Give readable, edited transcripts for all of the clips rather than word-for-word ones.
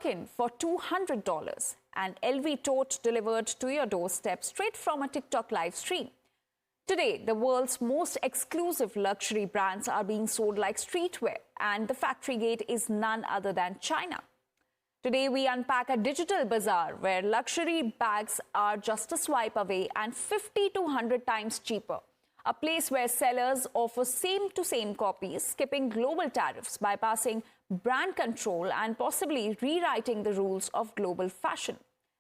Birkin for $200, and LV tote delivered to your doorstep straight from a TikTok live stream. Today, the world's most exclusive luxury brands are being sold like streetwear, and the factory gate is none other than China. Today, we unpack a digital bazaar where luxury bags are just a swipe away and 50 to 100 times cheaper. A place where sellers offer same-to-same copies, skipping global tariffs, bypassing brand control and possibly rewriting the rules of global fashion.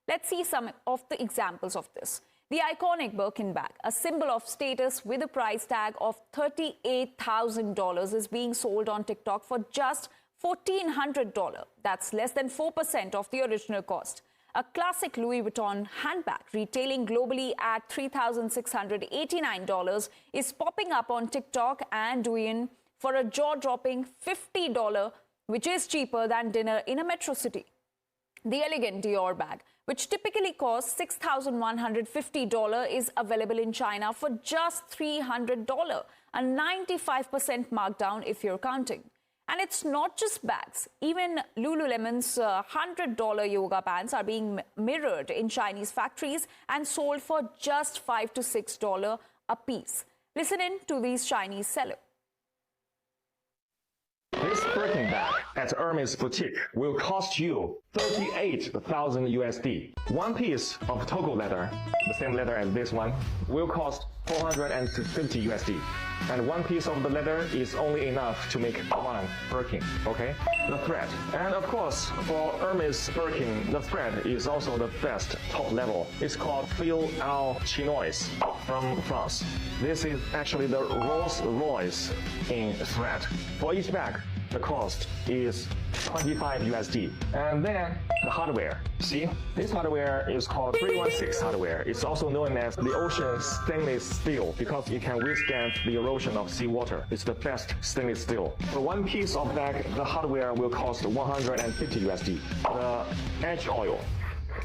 Let's see some of the examples of this. The iconic Birkin bag, a symbol of status with a price tag of $38,000, is being sold on TikTok for just $1,400. That's less than 4% of the original cost. A classic Louis Vuitton handbag, retailing globally at $3,689, is popping up on TikTok and Douyin for a jaw-dropping $50, which is cheaper than dinner in a metro city. The elegant Dior bag, which typically costs $6,150, is available in China for just $300, a 95% markdown if you're counting. And it's not just bags. Even Lululemon's $100 yoga pants are being mirrored in Chinese factories and sold for just $5 to $6 a piece. Listen in to these Chinese sellers. This Birkin bag at Hermes boutique will cost you 38,000 USD. One piece of Togo leather, the same leather as this one, will cost 450 USD. And one piece of the leather is only enough to make one Birkin, okay? The thread. And of course, for Hermes Birkin, the thread is also the best top level. It's called Fil au Chinois from France. This is actually the Rolls Royce in thread. For each bag, the cost is 25 USD. And then the hardware. See, this hardware is called 316 hardware. It's also known as the ocean stainless steel because it can withstand the erosion of seawater. It's the best stainless steel. For one piece of bag, the hardware will cost 150 USD. The edge oil.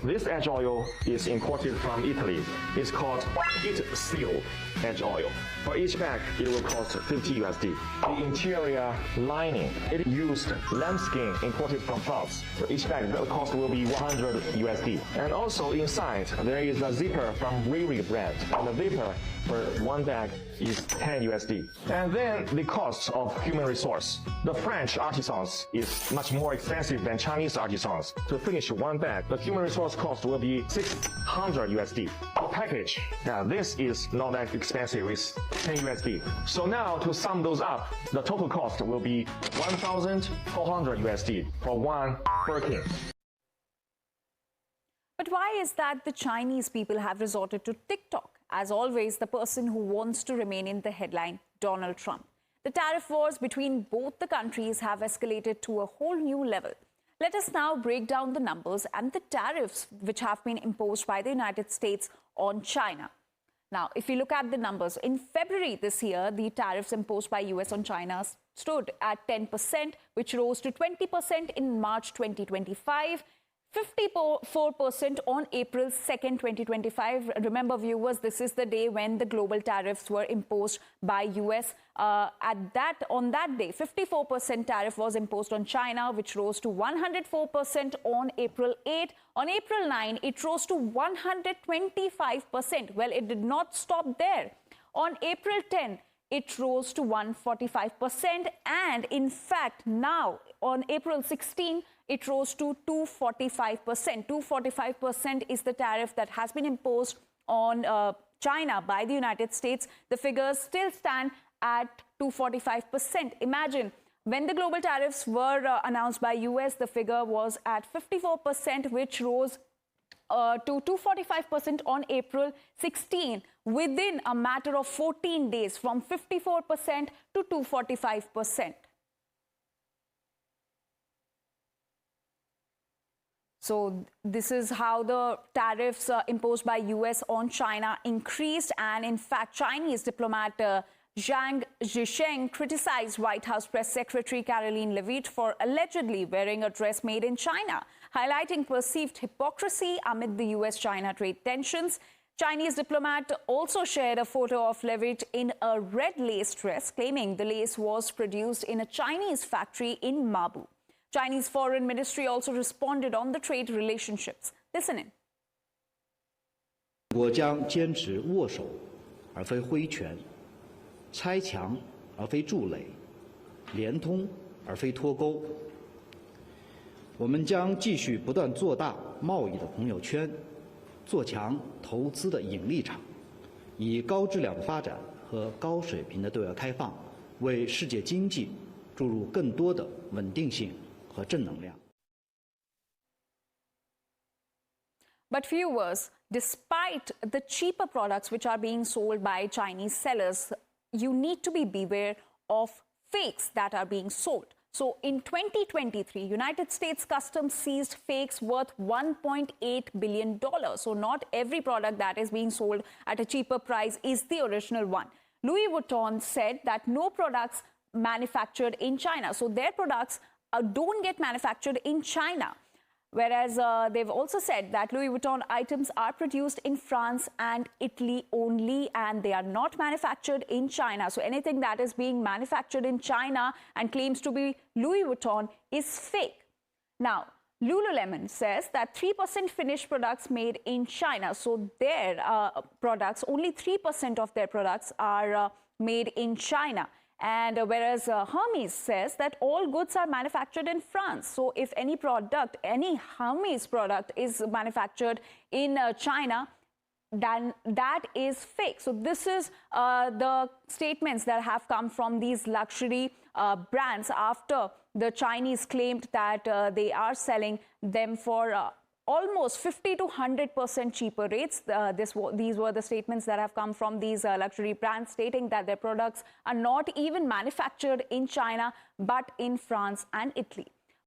This edge oil is imported from Italy. It's called heat sealed edge oil. For each bag, it will cost 50 USD. The interior lining, it used lambskin imported from France. For each bag, the cost will be 100 USD. And also inside, there is a zipper from Riri brand. And the zipper for one bag is 10 USD. And then the cost of human resource. The French artisans is much more expensive than Chinese artisans. To finish one bag, the human resource cost will be 600 USD. The package, now this is not that expensive, it's 10 USD. So now to sum those up, the total cost will be 1,400 USD for one Birkin. But why is that the Chinese people have resorted to TikTok? As always, the person who wants to remain in the headline, Donald Trump. The tariff wars between both the countries have escalated to a whole new level. Let us now break down the numbers and the tariffs which have been imposed by the United States on China. Now, if you look at the numbers, in February this year, the tariffs imposed by US on China stood at 10%, which rose to 20% in March 2025. 54% on April 2nd, 2025. Remember, viewers, this is the day when the global tariffs were imposed by US. On that day, 54% tariff was imposed on China, which rose to 104% on April 8. On April 9, it rose to 125%. Well, it did not stop there. On April 10, it rose to 145%. And in fact, now on April 16, it rose to 245%. 245% is the tariff that has been imposed on China by the United States. The figures still stand at 245%. Imagine, when the global tariffs were announced by US, the figure was at 54%, which rose to 245% on April 16, within a matter of 14 days, from 54% to 245%. So this is how the tariffs imposed by US on China increased. And in fact, Chinese diplomat Zhang Zhisheng criticized White House Press Secretary Caroline Leavitt for allegedly wearing a dress made in China, highlighting perceived hypocrisy amid the US-China trade tensions. Chinese diplomat also shared a photo of Leavitt in a red lace dress, claiming the lace was produced in a Chinese factory in Mabu. Chinese Foreign Ministry also responded on the trade relationships. Listen in. 我将坚持握手而非挥拳，拆墙而非筑垒，连通而非脱钩。我们将继续不断做大贸易的朋友圈，做强投资的引力场，以高质量的发展和高水平的对外开放，为世界经济注入更多的稳定性和正能量。 But viewers, despite the cheaper products which are being sold by Chinese sellers, you need to be beware of fakes that are being sold. So in 2023, United States Customs seized fakes worth $1.8 billion. So not every product that is being sold at a cheaper price is the original one. Louis Vuitton said that no products manufactured in China. So their products don't get manufactured in China. Whereas they've also said that Louis Vuitton items are produced in France and Italy only, and they are not manufactured in China. So anything that is being manufactured in China and claims to be Louis Vuitton is fake. Now, Lululemon says that 3% finished products made in China. So their products, only 3% of their products are made in China. And whereas Hermes says that all goods are manufactured in France. So if any product, any Hermes product is manufactured in China, then that is fake. So this is the statements that have come from these luxury brands after the Chinese claimed that they are selling them for almost 50 to 100% cheaper rates. These were the statements that have come from these luxury brands, stating that their products are not even manufactured in China, but in France and Italy.